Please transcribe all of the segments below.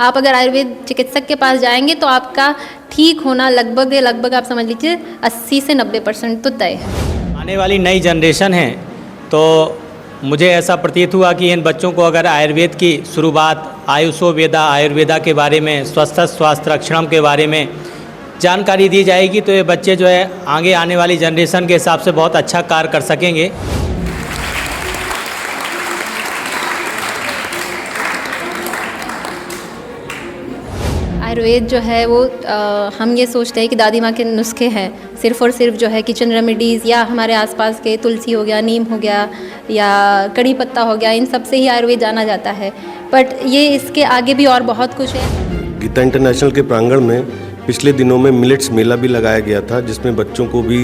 आप अगर आयुर्वेद चिकित्सक के पास जाएंगे तो आपका ठीक होना लगभग आप समझ लीजिए 80 से 90% तो तय है। आने वाली नई जनरेशन है तो मुझे ऐसा प्रतीत हुआ कि इन बच्चों को अगर आयुर्वेद की शुरुआत आयुषो वेदा आयुर्वेदा के बारे में स्वस्थ स्वास्थ्य रक्षणम के बारे में जानकारी दी जाएगी तो ये बच्चे जो है आगे आने वाली जनरेशन के हिसाब से बहुत अच्छा कार्य कर सकेंगे। आयुर्वेद जो है वो हम ये सोचते हैं कि दादी माँ के नुस्खे हैं सिर्फ़ और सिर्फ जो है किचन रेमेडीज़ या हमारे आसपास के तुलसी हो गया, नीम हो गया या कड़ी पत्ता हो गया, इन सब से ही आयुर्वेद जाना जाता है। बट ये इसके आगे भी और बहुत कुछ है। गीता इंटरनेशनल के प्रांगण में पिछले दिनों में मिलेट्स मेला भी लगाया गया था, जिसमें बच्चों को भी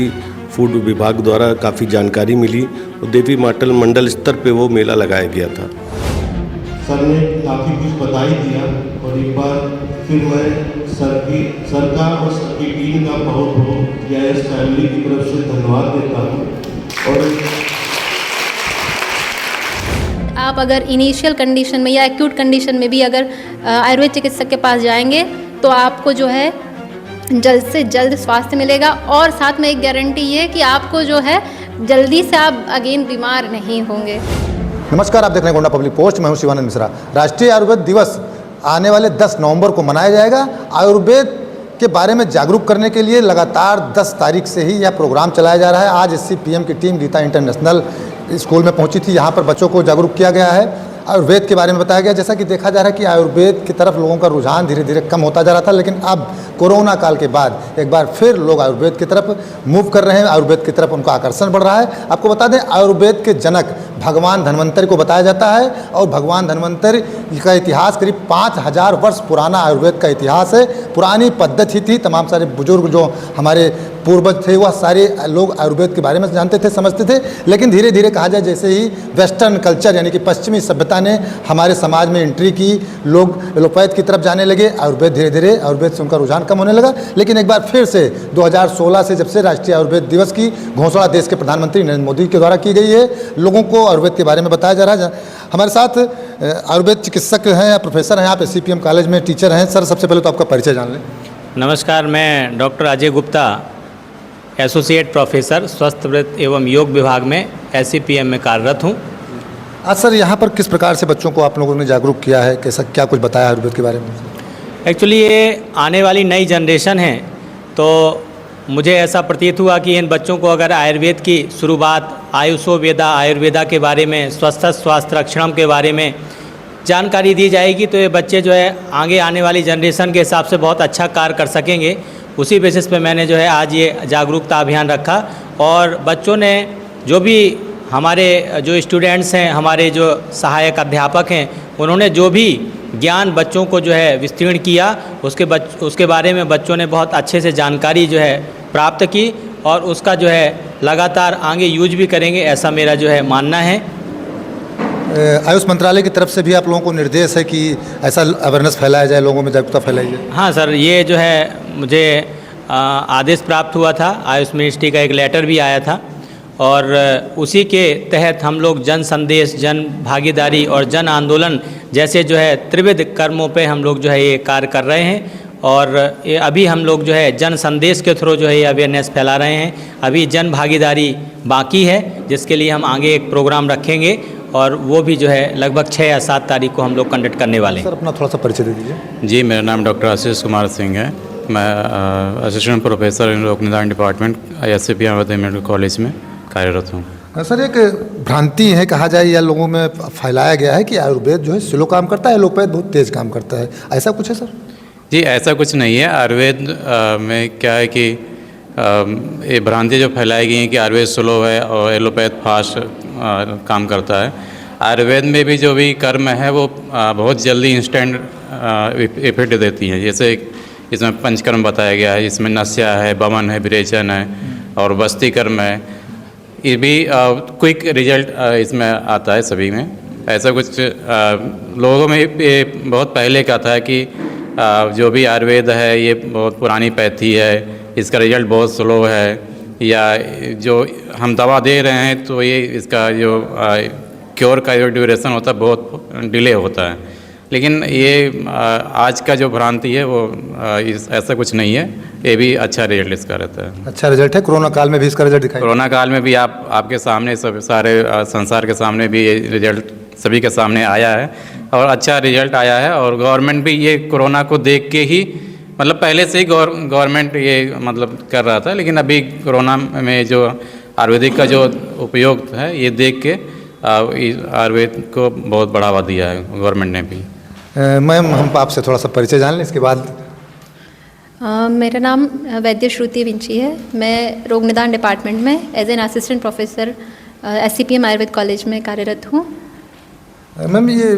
फूड विभाग द्वारा काफ़ी जानकारी मिली और देवी मातल मंडल स्तर पे वो मेला लगाया गया था। सर ने काफ़ी कुछ बता ही दिया और एक बार फिर मैं सर का और सर की टीम का बहुत GIS फैमिली की तरफ से धन्यवाद देता हूँ। और आप अगर इनिशियल कंडीशन में या एक्यूट कंडीशन में भी अगर आयुर्वेद चिकित्सक के पास जाएंगे तो आपको जो है जल्द से जल्द स्वास्थ्य मिलेगा और साथ में एक गारंटी ये कि आपको जो है जल्दी से आप अगेन बीमार नहीं होंगे। नमस्कार, आप देख रहे हैं गोंडा पब्लिक पोस्ट। मैं हूं शिवानंद मिश्रा। राष्ट्रीय आयुर्वेद दिवस आने वाले 10 नवंबर को मनाया जाएगा। आयुर्वेद के बारे में जागरूक करने के लिए लगातार 10 तारीख से ही यह प्रोग्राम चलाया जा रहा है। आज SCPM की टीम गीता इंटरनेशनल स्कूल में पहुंची थी। यहाँ पर बच्चों को जागरूक किया गया है, आयुर्वेद के बारे में बताया गया। जैसा कि देखा जा रहा है कि आयुर्वेद की तरफ लोगों का रुझान धीरे धीरे कम होता जा रहा था, लेकिन अब कोरोना काल के बाद एक बार फिर लोग आयुर्वेद की तरफ मूव कर रहे हैं, आयुर्वेद की तरफ उनका आकर्षण बढ़ रहा है। आपको बता दें, आयुर्वेद के जनक भगवान धन्वंतरि को बताया जाता है और भगवान धन्वंतरि का इतिहास करीब 5000 वर्ष पुराना आयुर्वेद का इतिहास है। पुरानी पद्धति थी, तमाम सारे बुजुर्ग जो हमारे पूर्वज थे वह सारे लोग आयुर्वेद के बारे में जानते थे, समझते थे। लेकिन धीरे धीरे कहा जाए जैसे ही वेस्टर्न कल्चर यानी कि पश्चिमी सभ्यता ने हमारे समाज में एंट्री की, लोग एलोपैथ की तरफ जाने लगे, आयुर्वेद धीरे धीरे आयुर्वेद से उनका रुझान कम होने लगा। लेकिन एक बार फिर से 2016 से जब से राष्ट्रीय आयुर्वेद दिवस की घोषणा देश के प्रधानमंत्री नरेंद्र मोदी के द्वारा की गई है, लोगों को आयुर्वेद के बारे में बताया जा रहा है। हमारे साथ आयुर्वेद चिकित्सक हैं या प्रोफेसर हैं, आप SCPM कॉलेज में टीचर हैं। सर, सबसे पहले तो आपका परिचय जान लें। नमस्कार, मैं doctor Ajay Gupta, associate professor स्वस्थ एवं योग विभाग में SCPM में कार्यरत हूँ। आज सर, यहाँ पर किस प्रकार से बच्चों को आप लोगों ने जागरूक किया है, कैसा क्या कुछ बताया आयुर्वेद के बारे में? एक्चुअली ये आने वाली नई जनरेशन है तो मुझे ऐसा प्रतीत हुआ कि इन बच्चों को अगर आयुर्वेद की शुरुआत आयुषो वेदा आयुर्वेदा के बारे में स्वस्थ स्वास्थ्य रक्षणम के बारे में जानकारी दी जाएगी तो ये बच्चे जो है आगे आने वाली जनरेशन के हिसाब से बहुत अच्छा कार्य कर सकेंगे। उसी बेसिस पे मैंने जो है आज ये जागरूकता अभियान रखा और बच्चों ने जो भी हमारे जो स्टूडेंट्स हैं, हमारे जो सहायक अध्यापक हैं, उन्होंने जो भी ज्ञान बच्चों को जो है विस्तीर्ण किया उसके बारे में बच्चों ने बहुत अच्छे से जानकारी जो है प्राप्त की और उसका जो है लगातार आगे यूज भी करेंगे, ऐसा मेरा जो है मानना है। आयुष मंत्रालय की तरफ से भी आप लोगों को निर्देश है कि ऐसा अवेयरनेस फैलाया जाए, लोगों में जागरूकता फैलाई जाए? हाँ सर, ये जो है मुझे आदेश प्राप्त हुआ था, आयुष मिनिस्ट्री का एक लेटर भी आया था और उसी के तहत हम लोग जन संदेश, जन भागीदारी और जन आंदोलन जैसे जो है त्रिविध कर्मों पे हम लोग जो है ये कार्य कर रहे हैं और ये अभी हम लोग जो है जन संदेश के थ्रू जो है ये अवेयरनेस फैला रहे हैं। अभी जन भागीदारी बाकी है जिसके लिए हम आगे एक प्रोग्राम रखेंगे और वो भी जो है लगभग 6 या 7 तारीख को हम लोग कंडक्ट करने वाले हैं। सर, अपना थोड़ा सा परिचय दे दीजिए। जी, मेरा नाम डॉक्टर आशीष कुमार सिंह है। मैं असिस्टेंट प्रोफेसर इन लोक निदान डिपार्टमेंट SCPM मेडिकल कॉलेज में कार्यरत हूँ। सर, एक भ्रांति है कहा जाए या लोगों में फैलाया गया है कि आयुर्वेद जो है स्लो काम करता है, एलोपैथ बहुत तेज काम करता है, ऐसा कुछ है सर? जी, ऐसा कुछ नहीं है। आयुर्वेद में क्या है कि ये भ्रांति जो फैलाई गई है कि आयुर्वेद स्लो है और एलोपैथ फास्ट काम करता है। आयुर्वेद में भी जो भी कर्म है वो बहुत जल्दी इंस्टेंट इफेक्ट देती हैं। जैसे इसमें पंचकर्म बताया गया है, इसमें नस्या है, बमन है, विरेचन है और बस्ती कर्म है। ये भी क्विक रिजल्ट इसमें आता है सभी में। ऐसा कुछ लोगों में ये बहुत पहले का था कि जो भी आयुर्वेद है ये बहुत पुरानी पैथी है, इसका रिजल्ट बहुत स्लो है, या जो हम दवा दे रहे हैं तो ये इसका जो क्योर का जो ड्यूरेशन होता है बहुत डिले होता है। लेकिन ये आज का जो भ्रांति है वो ऐसा कुछ नहीं है, ये भी अच्छा रिजल्ट इसका रहता है। अच्छा रिजल्ट है, कोरोना काल में भी इसका रिजल्ट दिखाई। कोरोना काल में भी आपके सामने सब सारे संसार के सामने भी ये रिजल्ट सभी के सामने आया है और अच्छा रिजल्ट आया है। और गवर्नमेंट भी ये कोरोना को देख के ही, मतलब पहले से ही गवर्नमेंट ये मतलब कर रहा था, लेकिन अभी कोरोना में जो आयुर्वेदिक का जो उपयोग है ये देख के आयुर्वेद को बहुत बढ़ावा दिया है गवर्नमेंट ने भी। मैम हम आपसे थोड़ा सा परिचय जान लें इसके बाद। मेरा नाम वैद्य श्रुति विंची है। मैं रोग निदान डिपार्टमेंट में as an assistant professor SCPM Ayurveda college में कार्यरत हूँ। मैम ये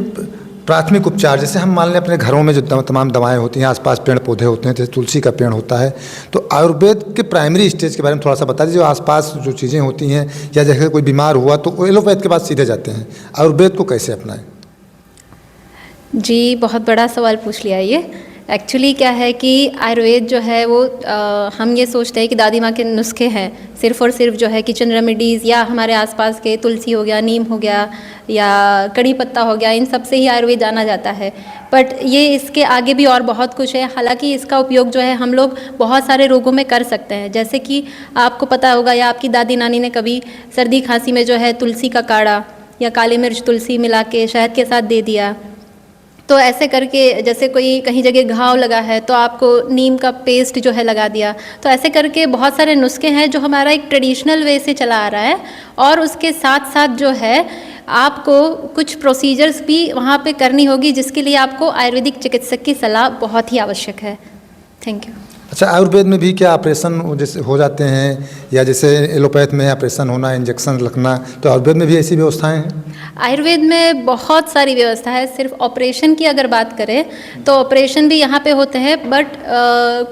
प्राथमिक उपचार, जैसे हम मान लें अपने घरों में जो तमाम दवाएं होती हैं, आसपास पेड़ पौधे होते हैं, जैसे तुलसी का पेड़ होता है, तो आयुर्वेद के प्राइमरी स्टेज के बारे में थोड़ा सा बता दीजिए। आसपास जो चीज़ें होती हैं या जैसे कोई बीमार हुआ तो एलोपैथ के पास सीधे जाते हैं, आयुर्वेद को कैसे अपनाएं? जी, बहुत बड़ा सवाल पूछ लिया ये। एक्चुअली क्या है कि आयुर्वेद जो है वो हम ये सोचते हैं कि दादी माँ के नुस्खे हैं, सिर्फ़ और सिर्फ जो है किचन रेमेडीज़ या हमारे आसपास के तुलसी हो गया, नीम हो गया या कड़ी पत्ता हो गया, इन सब से ही आयुर्वेद जाना जाता है। बट ये इसके आगे भी और बहुत कुछ है। हालांकि इसका उपयोग जो है हम लोग बहुत सारे रोगों में कर सकते हैं। जैसे कि आपको पता होगा या आपकी दादी नानी ने कभी सर्दी खांसी में जो है तुलसी का काढ़ा या काली मिर्च तुलसी मिला के शहद के साथ दे दिया, तो ऐसे करके जैसे कोई कहीं जगह घाव लगा है तो आपको नीम का पेस्ट जो है लगा दिया। तो ऐसे करके बहुत सारे नुस्खे हैं जो हमारा एक ट्रेडिशनल वे से चला आ रहा है। और उसके साथ साथ जो है आपको कुछ प्रोसीजर्स भी वहाँ पे करनी होगी, जिसके लिए आपको आयुर्वेदिक चिकित्सक की सलाह बहुत ही आवश्यक है। Thank you. अच्छा, आयुर्वेद में भी क्या ऑपरेशन जैसे हो जाते हैं, या जैसे एलोपैथ में ऑपरेशन होना, इंजेक्शन लगना, तो आयुर्वेद में भी ऐसी व्यवस्थाएं हैं? आयुर्वेद में बहुत सारी व्यवस्था है। सिर्फ ऑपरेशन की अगर बात करें तो ऑपरेशन भी यहाँ पे होते हैं, बट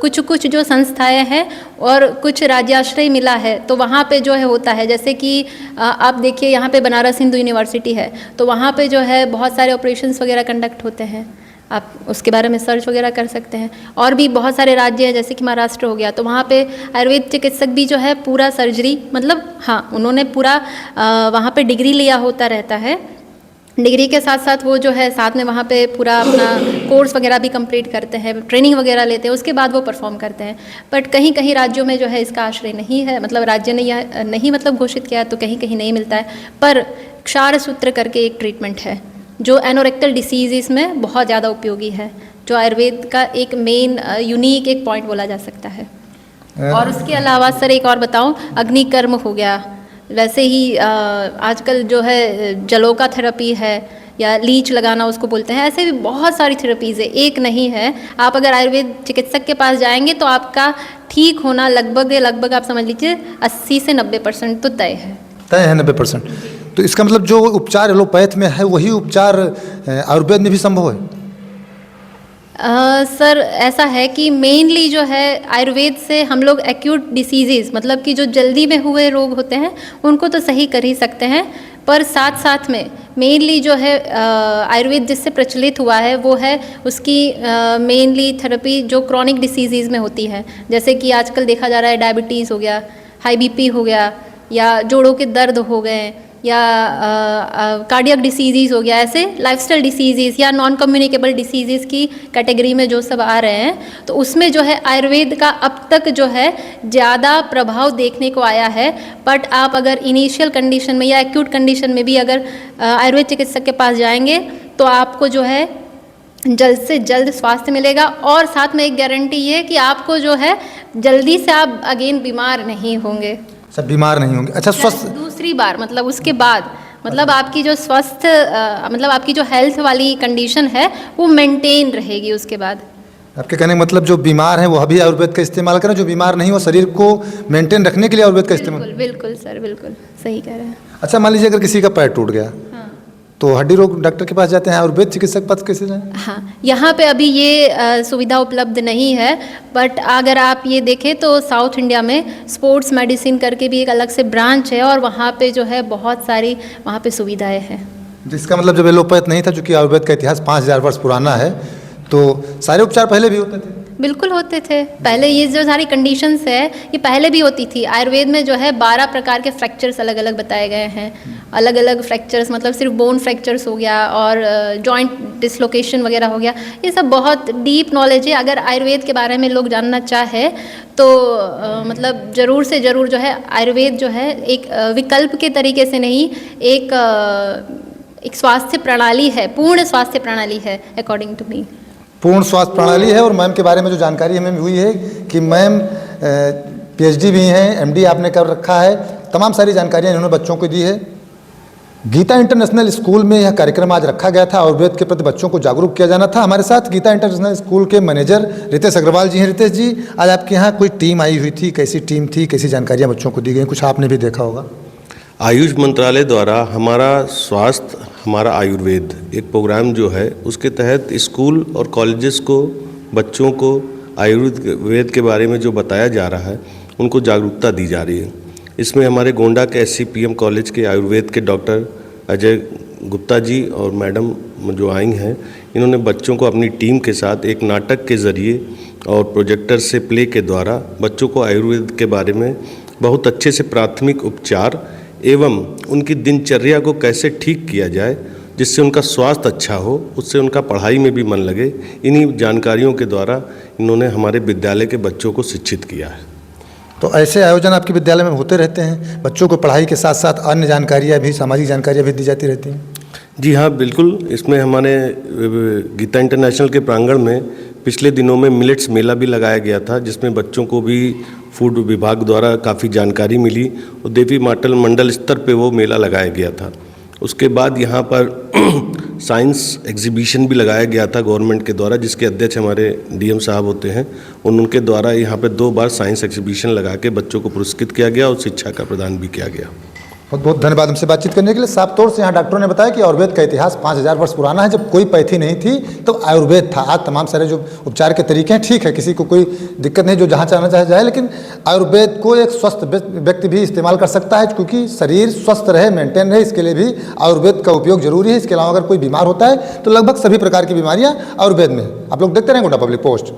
कुछ कुछ जो संस्थाएं हैं और कुछ राज्याश्रय मिला है तो वहाँ पे जो है होता है। जैसे कि आप देखिए यहाँ पे बनारस हिंदू यूनिवर्सिटी है, तो वहाँ पे जो है बहुत सारे ऑपरेशंस वगैरह कंडक्ट होते हैं। आप उसके बारे में सर्च वगैरह कर सकते हैं। और भी बहुत सारे राज्य हैं, जैसे कि महाराष्ट्र हो गया, तो वहाँ पे आयुर्वेद चिकित्सक भी जो है पूरा सर्जरी, मतलब हाँ, उन्होंने पूरा वहाँ पे डिग्री लिया होता रहता है। डिग्री के साथ साथ वो जो है साथ में वहाँ पे पूरा अपना कोर्स वगैरह भी कंप्लीट करते हैं, ट्रेनिंग वगैरह लेते हैं, उसके बाद वो परफॉर्म करते हैं। बट कहीं कहीं राज्यों में जो है इसका आश्रय नहीं है, मतलब राज्य ने यह नहीं मतलब घोषित किया, तो कहीं कहीं नहीं मिलता है। पर क्षार सूत्र करके एक ट्रीटमेंट है जो एनोरेक्टल डिसीज़ में बहुत ज़्यादा उपयोगी है, जो आयुर्वेद का एक मेन यूनिक एक पॉइंट बोला जा सकता है। और उसके अलावा सर एक और बताऊं, अग्निकर्म हो गया, वैसे ही आजकल जो है जलोका थेरेपी है या लीच लगाना उसको बोलते हैं, ऐसे भी बहुत सारी थेरेपीज़ है, एक नहीं है। आप अगर आयुर्वेद चिकित्सक के पास जाएंगे तो आपका ठीक होना लगभग आप समझ लीजिए 80 से 90% तो तय है। 90%। तो इसका मतलब जो उपचार एलोपैथ में है वही उपचार आयुर्वेद में भी संभव है? सर ऐसा है कि मेनली जो है आयुर्वेद से हम लोग एक्यूट डिसीजेस, मतलब कि जो जल्दी में हुए रोग होते हैं उनको तो सही कर ही सकते हैं, पर साथ साथ में मेनली जो है आयुर्वेद जिससे प्रचलित हुआ है वो है उसकी मेनली थेरेपी जो क्रॉनिक डिसीज़ में होती है। जैसे कि आजकल देखा जा रहा है डायबिटीज़ हो गया, हाई बीपी हो गया, या जोड़ों के दर्द हो गए, या कार्डियक डिसीज़ हो गया, ऐसे लाइफस्टाइल डिसीज़ या नॉन कम्युनिकेबल डिसीज़ की कैटेगरी में जो सब आ रहे हैं, तो उसमें जो है आयुर्वेद का अब तक जो है ज़्यादा प्रभाव देखने को आया है। बट आप अगर इनिशियल कंडीशन में या एक्यूट कंडीशन में भी अगर आयुर्वेद चिकित्सक के पास जाएंगे तो आपको जो है जल्द से जल्द स्वास्थ्य मिलेगा। और साथ में एक गारंटी ये कि आपको जो है जल्दी से आप अगेन बीमार नहीं होंगे। सब बीमार नहीं होंगे। अच्छा, स्वस्थ दूसरी बार मतलब उसके बाद मतलब आपकी जो स्वस्थ मतलब आपकी जो हेल्थ वाली कंडीशन है वो मेंटेन रहेगी उसके बाद। आपके कहने का मतलब जो बीमार हैं वो अभी आयुर्वेद का इस्तेमाल करें, जो बीमार नहीं हो शरीर को मेंटेन रखने के लिए आयुर्वेद का इस्तेमाल। बिल्कुल सर, बिल्कुल सही कह रहे हैं। अच्छा, मान लीजिए अगर किसी का पैर टूट गया, हाँ, तो हड्डी रोग डॉक्टर के पास जाते हैं, आयुर्वेद चिकित्सक पास कैसे जाएं? हाँ, यहाँ पे अभी ये सुविधा उपलब्ध नहीं है, बट अगर आप ये देखें तो साउथ इंडिया में स्पोर्ट्स मेडिसिन करके भी एक अलग से ब्रांच है और वहाँ पे जो है बहुत सारी वहाँ पे सुविधाएं हैं। जिसका मतलब जब एलोपैथ नहीं था, जो कि आयुर्वेद का इतिहास 5000 वर्ष पुराना है, तो सारे उपचार पहले भी होते थे? बिल्कुल होते थे पहले। ये जो सारी कंडीशंस है ये पहले भी होती थी। आयुर्वेद में जो है 12 प्रकार के फ्रैक्चर्स अलग अलग बताए गए हैं। अलग अलग फ्रैक्चर्स, मतलब सिर्फ बोन फ्रैक्चर्स हो गया और जॉइंट डिसलोकेशन वगैरह हो गया, ये सब बहुत डीप नॉलेज है। अगर आयुर्वेद के बारे में लोग जानना चाहे तो मतलब ज़रूर से ज़रूर जो है आयुर्वेद जो है एक विकल्प के तरीके से नहीं, एक स्वास्थ्य प्रणाली है, पूर्ण स्वास्थ्य प्रणाली है अकॉर्डिंग टू मी। पूर्ण स्वास्थ्य प्रणाली है। और मैम के बारे में जो जानकारी हमें हुई है कि मैम PhD भी हैं, MD आपने कर रखा है, तमाम सारी जानकारियाँ इन्होंने बच्चों को दी है। गीता इंटरनेशनल स्कूल में यह कार्यक्रम आज रखा गया था, आयुर्वेद के प्रति बच्चों को जागरूक किया जाना था। हमारे साथ गीता इंटरनेशनल स्कूल के मैनेजर रितेश अग्रवाल जी हैं। रितेश जी, आज आपके यहाँ कोई टीम आई हुई थी, कैसी टीम थी, कैसी जानकारियाँ बच्चों को दी गई, कुछ आपने भी देखा होगा? आयुष मंत्रालय द्वारा हमारा स्वास्थ्य हमारा आयुर्वेद एक प्रोग्राम जो है, उसके तहत स्कूल और कॉलेजेस को बच्चों को आयुर्वेद के बारे में जो बताया जा रहा है उनको जागरूकता दी जा रही है। इसमें हमारे गोंडा के SCPM कॉलेज के आयुर्वेद के डॉक्टर अजय गुप्ता जी और मैडम जो आई हैं, इन्होंने बच्चों को अपनी टीम के साथ एक नाटक के ज़रिए और प्रोजेक्टर से प्ले के द्वारा बच्चों को आयुर्वेद के बारे में बहुत अच्छे से प्राथमिक उपचार एवं उनकी दिनचर्या को कैसे ठीक किया जाए जिससे उनका स्वास्थ्य अच्छा हो, उससे उनका पढ़ाई में भी मन लगे, इन्हीं जानकारियों के द्वारा इन्होंने हमारे विद्यालय के बच्चों को शिक्षित किया है। तो ऐसे आयोजन आपके विद्यालय में होते रहते हैं? बच्चों को पढ़ाई के साथ साथ अन्य जानकारियाँ भी, सामाजिक जानकारियाँ भी दी जाती रहती हैं? जी हाँ, बिल्कुल। इसमें हमारे गीता इंटरनेशनल के प्रांगण में पिछले दिनों में मिलेट्स मेला भी लगाया गया था, जिसमें बच्चों को भी फूड विभाग द्वारा काफ़ी जानकारी मिली और देवी मातल मंडल स्तर पे वो मेला लगाया गया था। उसके बाद यहाँ पर साइंस एग्जीबिशन भी लगाया गया था गवर्नमेंट के द्वारा, जिसके अध्यक्ष हमारे DM साहब होते हैं, उनके द्वारा यहाँ पे 2 बार साइंस एग्जीबिशन लगा के बच्चों को पुरस्कृत किया गया और शिक्षा का प्रदान भी किया गया। बहुत बहुत धन्यवाद हमसे बातचीत करने के लिए। साफ तौर से यहाँ डॉक्टरों ने बताया कि आयुर्वेद का इतिहास 5000 वर्ष पुराना है। जब कोई पैथी नहीं थी तो आयुर्वेद था। आज तमाम सारे जो उपचार के तरीके हैं, ठीक है, किसी को कोई दिक्कत नहीं, जो जहाँ चाहना चाहे जाए, लेकिन आयुर्वेद को एक स्वस्थ व्यक्ति भी इस्तेमाल कर सकता है, क्योंकि शरीर स्वस्थ रहे, मेंटेन रहे, इसके लिए भी आयुर्वेद का उपयोग जरूरी है। इसके अलावा अगर कोई बीमार होता है तो लगभग सभी प्रकार की बीमारियाँ आयुर्वेद में। आप लोग देखते रहें गोंडा पब्लिक पोस्ट।